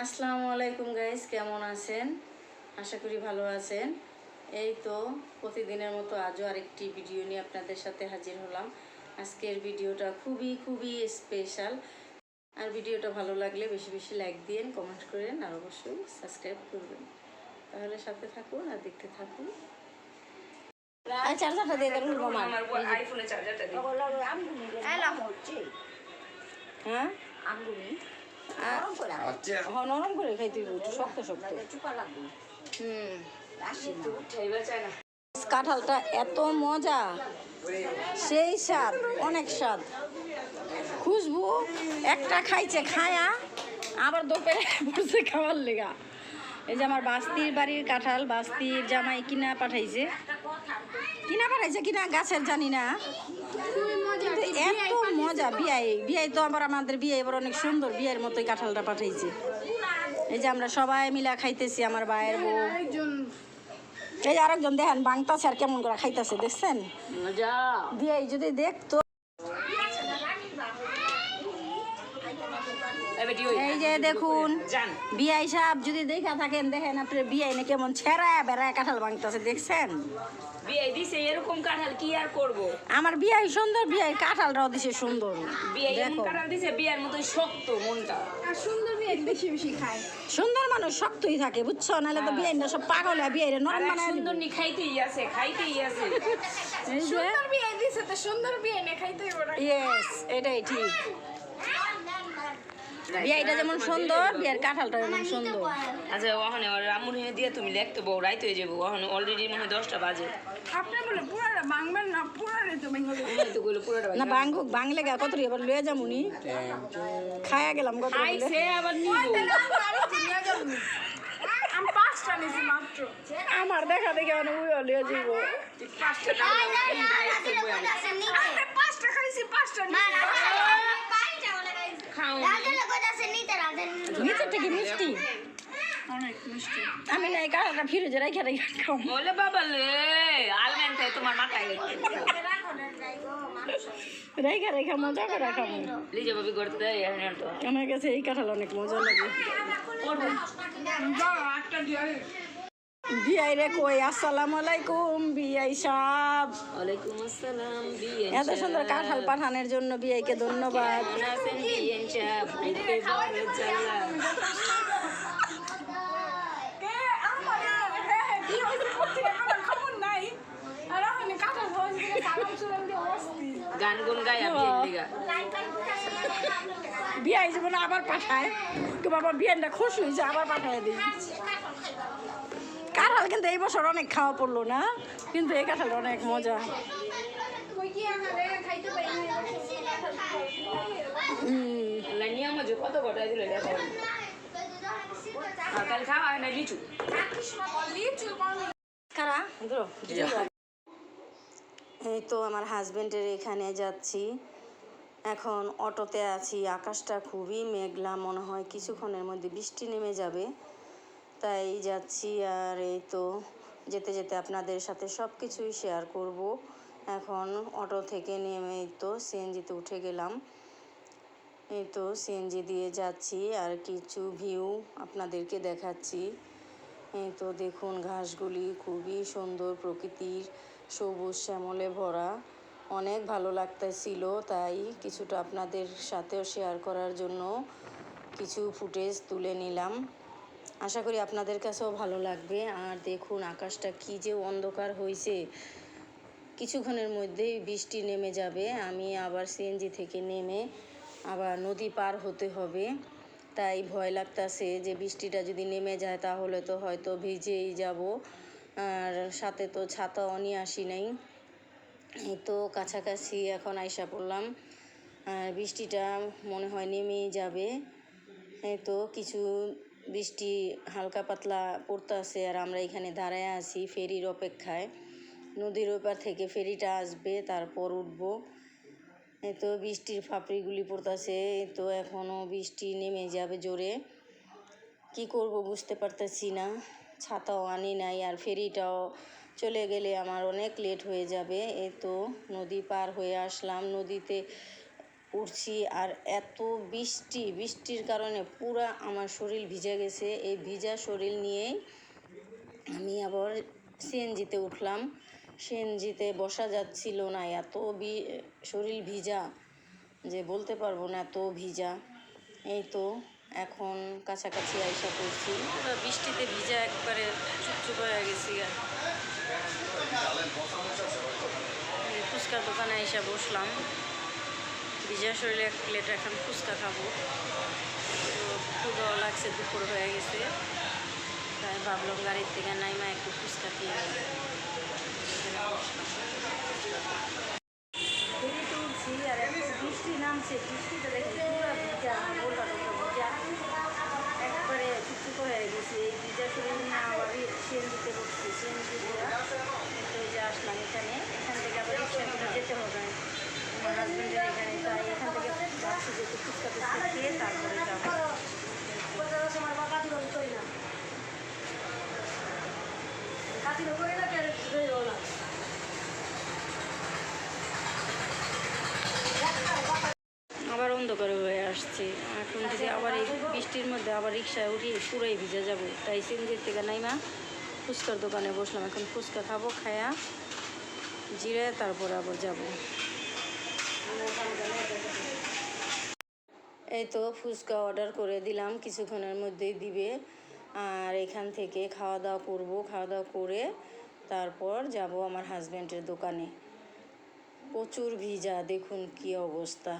আসসালামু আলাইকুম গাইস, কেমন আছেন? আশা করি ভালো আছেন। এই তো প্রতিদিনের মতো আজও আরেকটি ভিডিও নিয়ে আপনাদের সাথে হাজির হলাম। আজকের ভিডিওটা খুবই স্পেশাল। আর ভিডিওটা ভালো লাগলে বেশি বেশি লাইক দিন, কমেন্ট করেন আর অবশ্যই সাবস্ক্রাইব করবেন। তাহলে সাথে থাকুন আর দেখতে থাকুন। চার্জারটা দিয়ে দেন আমার আইফোনের চার্জারটা দিই। হ্যাঁ নরম করে খাইতে শক্ত শক্ত। কাঁঠালটা এত মজা, সেই স্বাদ, অনেক স্বাদ, খুশবু। একটা খাইছে, খায়া আবার দুপুরে বসে খাওয়ার লেগা। এই যে আমার বাস্তির বাড়ির কাঁঠাল, বাস্তির জামাই কিনা পাঠাইছে কিনা গাছের জানি না, কিন্তু এত মজা। বিয়াই তো আবার আমাদের বিয়ে এবার অনেক সুন্দর, বিয়ের মতোই কাঁঠালটা পাঠাইছে। এই যে আমরা সবাই মিলা খাইতেছি, আমার ভাইয়ের বউ। এই যে আরেকজন দেখেন বাংতাছে আর কেমন করে খাইতেছে, দেখছেন? বিয়াই যদি দেখতো। এই যে দেখুন বিয়াই সাহেব যদি দেখা থাকেন, দেখেন আপনার বিয়াই না কেমন ছেঁড়ায় বেড়ায় কাঁঠাল ভাঙতেছে, দেখছেন? বিয়াই দিছে এরকম কাঁঠাল কি আর করব। আমার বিয়াই সুন্দর, বিয়াই কাঁঠালটাও দিছে সুন্দর। বিয়াই এমন কাঁঠাল দিছে বিয়ার মতোই শক্ত মনটা। আর সুন্দর বিয়াই বেশি বেশি খায়। সুন্দর মানুষ শক্তই থাকে, বুঝছো? নাহলে তো বিয়াই না সব পাগল হয়, বিয়াই নরম বানায়। সুন্দর নি খাইতেই আছে। সুন্দর বিয়াই দিছে তো সুন্দর বিয়াই না খাইতেই বড়। ইয়েস, এটাই ঠিক। বিয়াইটা যেমন সুন্দর, বিয়ের কাঁঠালটা যেমন সুন্দর। আচ্ছা ওখানে রামুর হিনে দিয়ে তুমি লিখতে বউ রাইতে হয়ে যাবো। ওখানে অলরেডি মনে হয় 10টা বাজে। আপনি বলে পুরাটা বাংবেন না, পুরাটা তো বাংবেন তো কইলো পুরোটা না বাঙ্গুক, বাংলে গা কত এবার লয়ে যামুনি, খায়া গেলাম কত। খাইছে আবার নিব। আমি 5টা নিছি মাত্র। আমার দেখা দেখে মানে উইও লয়ে যাইব। 5টা দাও। আমি 5টা খাইছি, 5টা নিছি। খাও। নিচেরটা কি মিষ্টি? অনেক মিষ্টি। আমি না এই কাঁঠালটা ফ্রিজে রেখে খাও। বলে বাবা লে আলমেন তাই তোমার মাথায় রেখা মজা করে খাবো। লিজে ভাবি করতে দেয় এখন তো। আমার কাছে এই কাঁঠাল অনেক মজা লাগে। একটা দিয়ে বিয়াই রে কই, আসসালামু আলাইকুম বিয়াই সাহেব। ওয়ালাইকুম আসসালাম বিয়াই। এত সুন্দর কাঁঠাল পাঠানোর জন্য বিয়াইকে ধন্যবাদ। আছেন বিয়াই সাহেব দেখতে বড় জ্বালা। গান গুন গাই আমি লিগা। বিয়াই জীবনে আবার পাঠায় তো বাবা, বিয়ানটা খুশি হয়েছে, আবার পাঠায় দিই। কাঁঠাল কিন্তু এই বছর অনেক খাওয়া পড়লো না, কিন্তু এই কাঁঠালটা অনেক মজা। কত ঘটাই দিল কাল খাওয়া না লিচু। এই তো আমার হাজবেন্ডের এখানে যাচ্ছি, এখন অটোতে আছি। আকাশটা খুবই মেঘলা, মনে হয় কিছুক্ষণের মধ্যে বৃষ্টি নেমে যাবে, তাই যাচ্ছি। আর এই তো যেতে যেতে আপনাদের সাথে সব কিছুই শেয়ার করব। এখন অটো থেকে নেমে তো সিএনজিতে উঠে গেলাম। এই তো সিএনজি দিয়ে যাচ্ছি আর কিছু ভিউ আপনাদেরকে দেখাচ্ছি। এই তো দেখুন ঘাসগুলি খুবই সুন্দর, প্রকৃতির সবুজ শ্যামলে ভরা, অনেক ভালো লাগতেছিল। তাই কিছুটা আপনাদের সাথেও শেয়ার করার জন্য কিছু ফুটেজ তুলে নিলাম। আশা করি আপনাদের কাছেও ভালো লাগবে। আর দেখুন আকাশটা কি যে অন্ধকার হয়েছে, কিছুক্ষণের মধ্যেই বৃষ্টি নেমে যাবে। আমি আবার সিএনজি থেকে নেমে আবার নদী পার হতে হবে, তাই ভয় লাগতেছে যে বৃষ্টিটা যদি নেমে যায় তাহলে তো হয়তো ভিজেই যাব। আর সাথে তো ছাতাও নিয়ে আসি নাই। এই তো কাছাকাছি এখন আইসা পড়লাম, আর বৃষ্টিটা মনে হয় নেমেই যাবে। এই তো কিছু বৃষ্টি হালকা পাতলা পড়তেছে, আর আমরা এখানে দাঁড়ায় আছি ফেরির অপেক্ষায়। নদীর ওপার থেকে ফেরিটা আসবে, তারপর উঠবো। এই তো বৃষ্টির ফাপড়িগুলি পড়তেছে। এই তো এখনও বৃষ্টি নেমে যাবে জোরে, কি করব বুঝতে পারতেছি না। ছাতাও আনি নাই, আর ফেরিটাও চলে গেলে আমার অনেক লেট হয়ে যাবে। এই তো নদী পার হয়ে আসলাম। নদীতে উঠছি আর এত বৃষ্টির কারণে পুরা আমার শরীর ভিজে গেছে। এই ভিজা শরীর নিয়েই আমি আবার সিএনজিতে উঠলাম। সিএনজিতে বসা যাচ্ছিল না, এত শরীর ভিজা যে বলতে পারবো না, এত ভিজা। এই তো এখন কাছাকাছি আইসা করছি, পুরো বৃষ্টিতে ভিজা একবারে চুপচুপ হয়ে গেছি। ফুচকার দোকানে আইসা বসলাম, ভিজা শরীরে এক প্লেট এখন ফুচকা খাবো। তো ক্ষুধাও লাগছে, দুপুর হয়ে গেছে, তাই ভাবলাম গাড়ির থেকে নাইমা একটু ফুচকা খেয়ে তুলছি। আর এত বৃষ্টি নামছে, বৃষ্টিটা দেখে পুরো ভিজা, গোলটা ভিজা একবারে চুপচুপ হয়ে গেছি। এই ভিজা শরীর নিয়ে আবার সিএনজিতে বসছি, সিএনজি যে আসলাম এখানে, এখান থেকে আবার রিক্সা করে যেতে হবে আমার হাজব্যান্ডের এখানে। তাই এখান থেকে ভাবছি যে একটু ফুচকা খেয়ে তারপরে যাবো। আবার অন্ধকার হয়ে আসছে, এখন যদি আবার এই বৃষ্টির মধ্যে আবার রিক্সায় উঠি পুরোই ভিজে যাব। তাই সিএনজির থেকে নাইমা ফুচকার দোকানে বসলাম, এখন ফুচকা খাবো, খায়া জিরে তারপরে আবার যাব। এই তো ফুচকা অর্ডার করে দিলাম, কিছুক্ষণের মধ্যেই দিবে। আর এখান থেকে খাওয়া দাওয়া করবো, খাওয়া দাওয়া করে তারপর যাব আমার হাজব্যান্ডের দোকানে। প্রচুর ভিজা, দেখুন কি অবস্থা।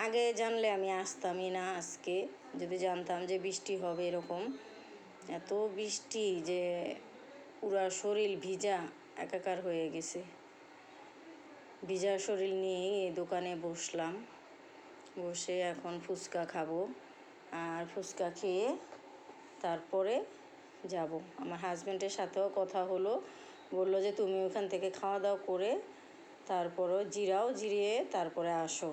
আগে জানলে আমি আসতামই না আজকে, যদি জানতাম যে বৃষ্টি হবে এরকম। এত বৃষ্টি যে পুরা শরীর ভিজা একাকার হয়ে গেছে। ভিজা শরীর নিয়েই এই দোকানে বসলাম, বসে এখন ফুচকা খাবো। আর ফুচকা খেয়ে তারপরে যাব। আমার হাজব্যান্ডের সাথেও কথা হলো, বললো যে তুমি ওখান থেকে খাওয়া দাওয়া করে তারপরও জিরিয়ে তারপরে আসো।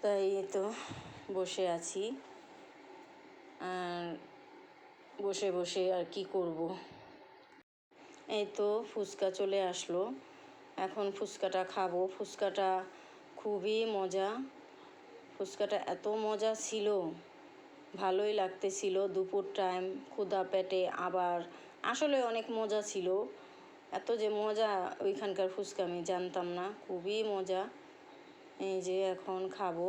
তাই তো বসে আছি, আর বসে আর কি করব। এই তো ফুচকা চলে আসলো, এখন ফুচকাটা খাবো। ফুচকাটা খুবই মজা, ফুচকাটা এত মজা ছিল, ভালোই লাগতেছিল। দুপুর টাইম, ক্ষুধা পেটে, আবার আসলে অনেক মজা ছিল। এত যে মজা ওইখানকার ফুচকা আমি জানতাম না, খুবই মজা। এই যে এখন খাবো।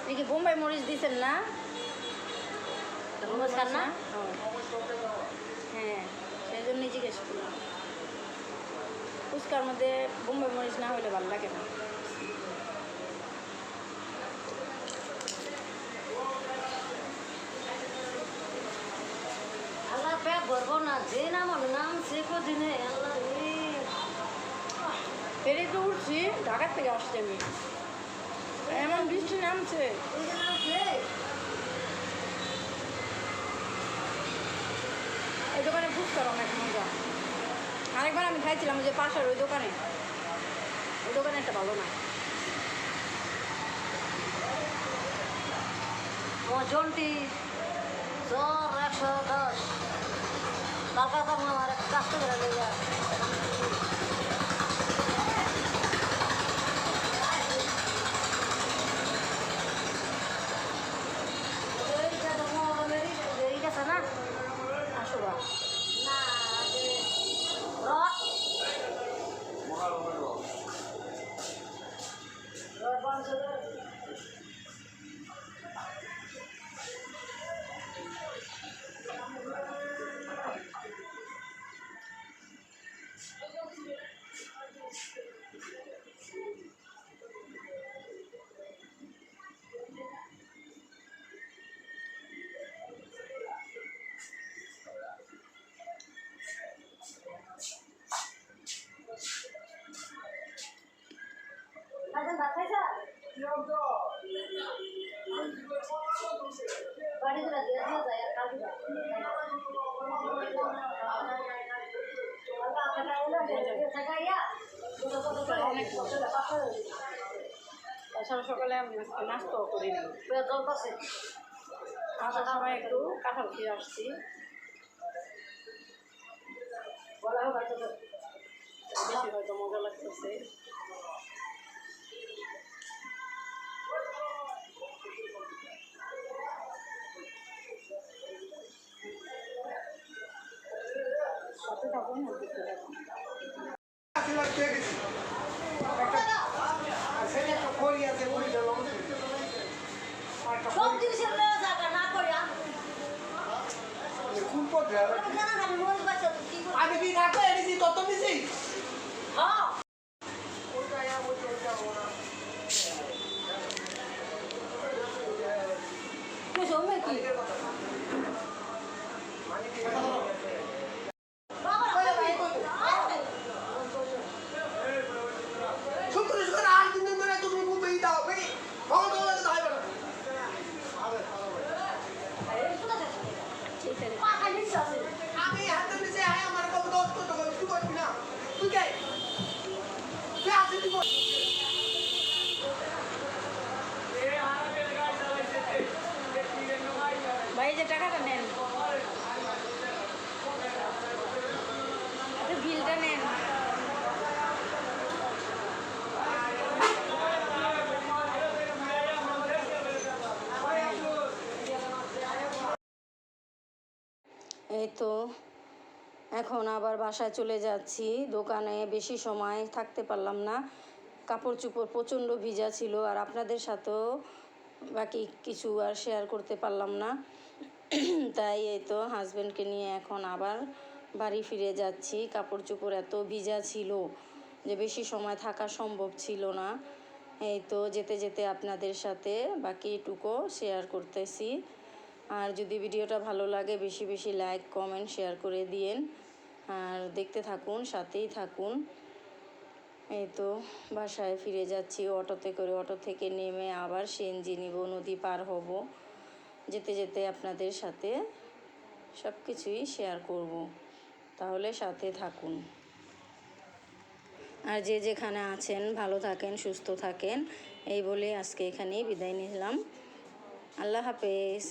দেখি বোম্বাই মরিচ দিয়েছেন না? না, হ্যাঁ, সেই জন্যই জিজ্ঞেস করলাম। ফুচকার মধ্যে বোম্বাই মরিচ না হলে ভালো লাগে না। আল্লাহ পেট ভরবো না, যে নাম সে কদিনে আল্লাহ ফেরে তো উঠছি, ঢাকার থেকে আসছি আমি, এমন বৃষ্টি নামছে। এই দোকানে ফুচকার অনেক মজা। আরেকবার আমি খাইছিলাম যে পাশের ওই দোকানে একটা ভালো না। মজনটি জ্বর 110 টাকা দাম আমার কাছে করে লেগে না আসবা না বাড়ি দিয়ে দিয়ে যায় আর কাজ তাছাড়া সকালে আমি নাস্তাও করি নি। চলতেছে আসার সময় একটু কাঁঠাল খেয়ে আসছি। বলা হোক বেশি হয়তো মজা লাগতেছে। সাথে থাকুন আর দেখতে থাকুন। সব জিনিসের লয়ে যাবে না কইরা জানা খালি রোজ বাচ্চা তুই কি করবি? আমি কি না করে এনেছি তত নিছি হ্যাঁ তুই সঙ্গে কি শুক্র শুক্র 8 দিন ধরে তুমি মুম্বাই দাও ভাই ভগত ভগত দাও বলো আমি হাতে নিচে আয় আমার কত দোস্ত তো তুই করবি না তুই কে তুই আসি তুই ভাই যে টাকাটা নেন, বিলটা নেন। এই তো এখন আবার বাসায় চলে যাচ্ছি। দোকানে বেশি সময় থাকতে পারলাম না, কাপড় চোপড় প্রচণ্ড ভিজা ছিল, আর আপনাদের সাথেও বাকি কিছু আর শেয়ার করতে পারলাম না। তাই এই তো হাজব্যান্ডকে নিয়ে এখন আবার বাড়ি ফিরে যাচ্ছি। কাপড় চোপড় এত ভিজা ছিল যে বেশি সময় থাকা সম্ভব ছিল না। এই তো যেতে যেতে আপনাদের সাথে বাকিটুকু শেয়ার করতেছি। আর যদি ভিডিওটা ভালো লাগে বেশি বেশি লাইক কমেন্ট শেয়ার করে দিয়েন, আর দেখতে থাকুন, সাথেই থাকুন। এই তো বাসায় ফিরে যাচ্ছি অটোতে করে। অটো থেকে নেমে আবার সিএনজি নিব, নদী পার হব। যেতে যেতে আপনাদের সাথে সব কিছুই শেয়ার করব, তাহলে সাথে থাকুন। আর যে যেখানে আছেন ভালো থাকেন, সুস্থ থাকেন, এই বলে আজকে এখানেই বিদায় নিলাম। আল্লাহ হাফেজ।